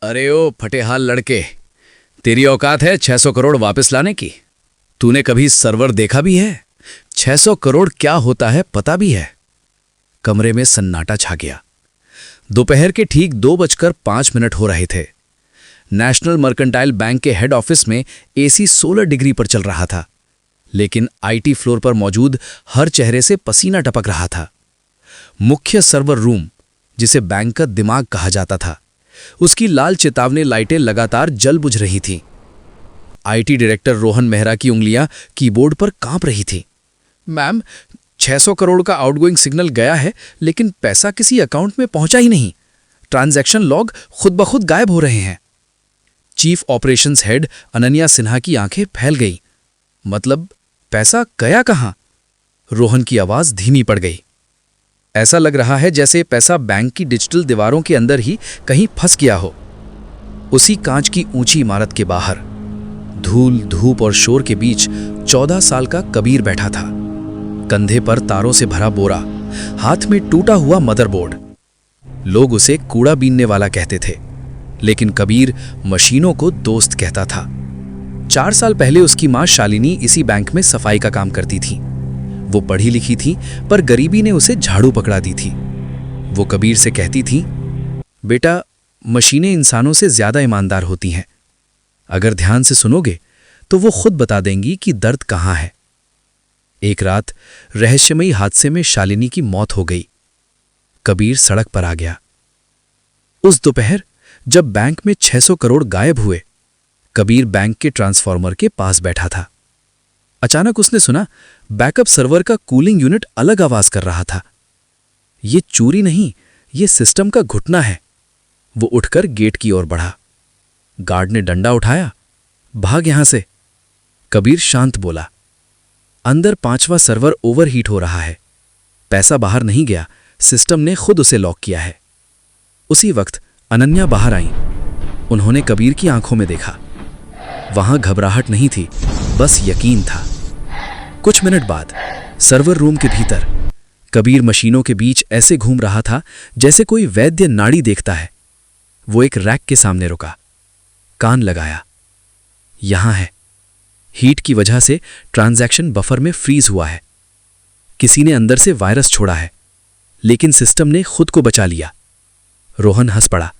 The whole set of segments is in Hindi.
अरे ओ फटेहाल लड़के, तेरी औकात है 600 करोड़ वापस लाने की? तूने कभी सर्वर देखा भी है? 600 करोड़ क्या होता है पता भी है? कमरे में सन्नाटा छा गया। दोपहर के ठीक 2:05 हो रहे थे। नेशनल मर्केंटाइल बैंक के हेड ऑफिस में एसी 16 डिग्री पर चल रहा था, लेकिन आईटी फ्लोर पर मौजूद हर चेहरे से पसीना टपक रहा था। मुख्य सर्वर रूम, जिसे बैंक का दिमाग कहा जाता था, उसकी लाल चेतावनी लाइटें लगातार जल बुझ रही थीं। आईटी डायरेक्टर रोहन मेहरा की उंगलियां कीबोर्ड पर कांप रही थीं। मैम, 600 करोड़ का आउटगोइंग सिग्नल गया है, लेकिन पैसा किसी अकाउंट में पहुंचा ही नहीं। ट्रांजैक्शन लॉग खुद ब खुद गायब हो रहे हैं। Chief operations head Ananya Sinha की आंखें फैल गईं। मतलब पैसा गया कहां? रोहन की आवाज धीमी पड़ गई। ऐसा लग रहा है जैसे पैसा बैंक की डिजिटल दीवारों के अंदर ही कहीं फंस गया हो। उसी कांच की ऊंची इमारत के बाहर धूल, धूप और शोर के बीच 14 साल का कबीर बैठा था। कंधे पर तारों से भरा बोरा, हाथ में टूटा हुआ मदरबोर्ड। लोग उसे कूड़ा बीनने वाला कहते थे, लेकिन कबीर मशीनों को दोस्त कहता था। 4 साल पहले उसकी मां शालिनी इसी बैंक में सफाई का काम करती थी। वो पढ़ी लिखी थी, पर गरीबी ने उसे झाड़ू पकड़ा दी थी। वो कबीर से कहती थी, बेटा, मशीनें इंसानों से ज्यादा ईमानदार होती हैं। अगर ध्यान से सुनोगे तो वो खुद बता देंगी कि दर्द कहां है। एक रात रहस्यमयी हादसे में शालिनी की मौत हो गई। कबीर सड़क पर आ गया। उस दोपहर जब बैंक में 600 करोड़ गायब हुए, कबीर बैंक के ट्रांसफार्मर के पास बैठा था। अचानक उसने सुना बैकअप सर्वर का कूलिंग यूनिट अलग आवाज कर रहा था। ये चोरी नहीं, ये सिस्टम का घुटना है। वो उठकर गेट की ओर बढ़ा। गार्ड ने डंडा उठाया, भाग यहां से। कबीर शांत बोला, अंदर 5वां सर्वर ओवरहीट हो रहा है। पैसा बाहर नहीं गया, सिस्टम ने खुद उसे लॉक किया है। उसी वक्त अनन्या बाहर आईं। उन्होंने कबीर की आंखों में देखा। वहां घबराहट नहीं थी, बस यकीन था। कुछ मिनट बाद सर्वर रूम के भीतर कबीर मशीनों के बीच ऐसे घूम रहा था जैसे कोई वैद्य नाड़ी देखता है। वो एक रैक के सामने रुका, कान लगाया। यहां है। हीट की वजह से ट्रांजैक्शन बफर में फ्रीज हुआ है। किसी ने अंदर से वायरस छोड़ा है, लेकिन सिस्टम ने खुद को बचा लिया। रोहन हंस पड़ा,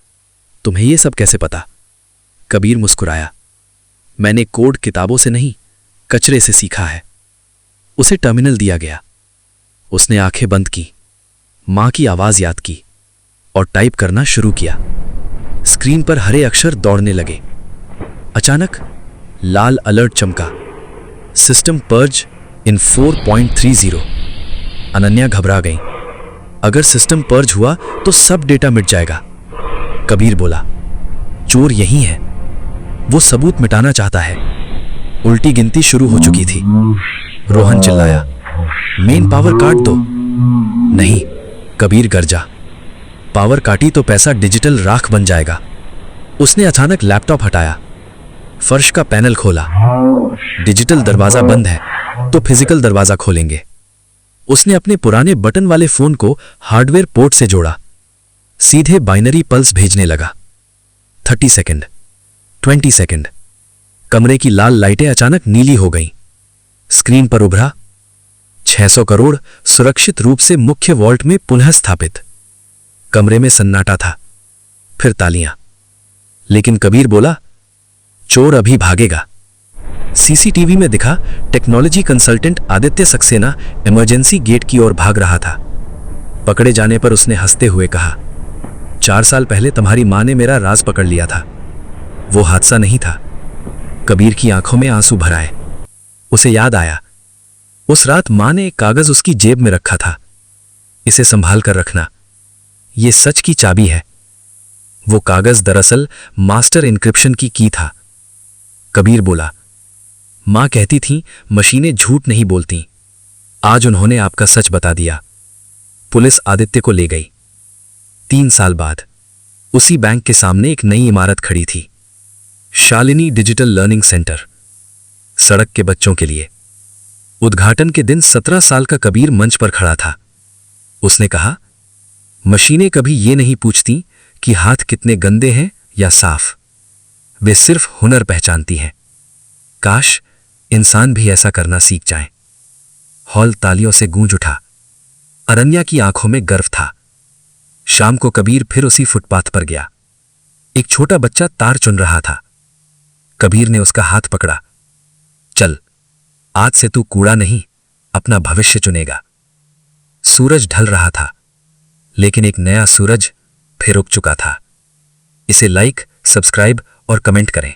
तुम्हें यह सब कैसे पता? कबीर मुस्कुराया, मैंने कोड किताबों से नहीं, कचरे से सीखा है। उसे टर्मिनल दिया गया। उसने आंखें बंद की, मां की आवाज याद की और टाइप करना शुरू किया। स्क्रीन पर हरे अक्षर दौड़ने लगे। अचानक लाल अलर्ट चमका, सिस्टम पर्ज इन 4.30। अनन्या घबरा गई। अगर सिस्टम पर्ज हुआ तो सब डेटा मिट जाएगा। कबीर बोला, चोर यही है, वो सबूत मिटाना चाहता है। उल्टी गिनती शुरू हो चुकी थी। रोहन चिल्लाया, मेन पावर काट दो। नहीं, कबीर गरजा, पावर काटी तो पैसा डिजिटल राख बन जाएगा। उसने अचानक लैपटॉप हटाया, फर्श का पैनल खोला। डिजिटल दरवाजा बंद है तो फिजिकल दरवाजा खोलेंगे। उसने अपने पुराने बटन वाले फोन को हार्डवेयर पोर्ट से जोड़ा। सीधे बाइनरी पल्स भेजने लगा। 30 सेकंड, 20 सेकंड। कमरे की लाल लाइटें अचानक नीली हो गईं। स्क्रीन पर उभरा 600 करोड़ सुरक्षित रूप से मुख्य वॉल्ट में पुनः स्थापित। कमरे में सन्नाटा था, फिर तालियां। लेकिन कबीर बोला, चोर अभी भागेगा। सीसीटीवी में दिखा technology consultant Aditya Saxena emergency gate की ओर भाग रहा था। पकड़े जाने पर उसने हंसते हुए कहा, 4 साल पहले तुम्हारी मां ने मेरा राज पकड़ लिया था। वो हादसा नहीं था। कबीर की आंखों में आंसू भर आए। उसे याद आया, उस रात मां ने एक कागज उसकी जेब में रखा था। इसे संभाल कर रखना, ये सच की चाबी है। वो कागज दरअसल मास्टर इनक्रिप्शन की की था। कबीर बोला, मां कहती थी मशीनें झूठ नहीं बोलती। आज उन्होंने आपका सच बता दिया। पुलिस आदित्य को ले गई। 3 साल बाद उसी बैंक के सामने एक नई इमारत खड़ी थी, शालिनी डिजिटल लर्निंग सेंटर, सड़क के बच्चों के लिए। उद्घाटन के दिन 17 साल का कबीर मंच पर खड़ा था। उसने कहा, मशीनें कभी ये नहीं पूछती कि हाथ कितने गंदे हैं या साफ, वे सिर्फ हुनर पहचानती हैं। काश इंसान भी ऐसा करना सीख जाएं। हॉल तालियों से गूंज उठा। अरन्या की आंखों में गर्व था। शाम को कबीर फिर उसी फुटपाथ पर गया। एक छोटा बच्चा तार चुन रहा था। कबीर ने उसका हाथ पकड़ा। चल, आज से तू कूड़ा नहीं, अपना भविष्य चुनेगा। सूरज ढल रहा था, लेकिन एक नया सूरज फिर उग चुका था। इसे लाइक, सब्सक्राइब और कमेंट करें।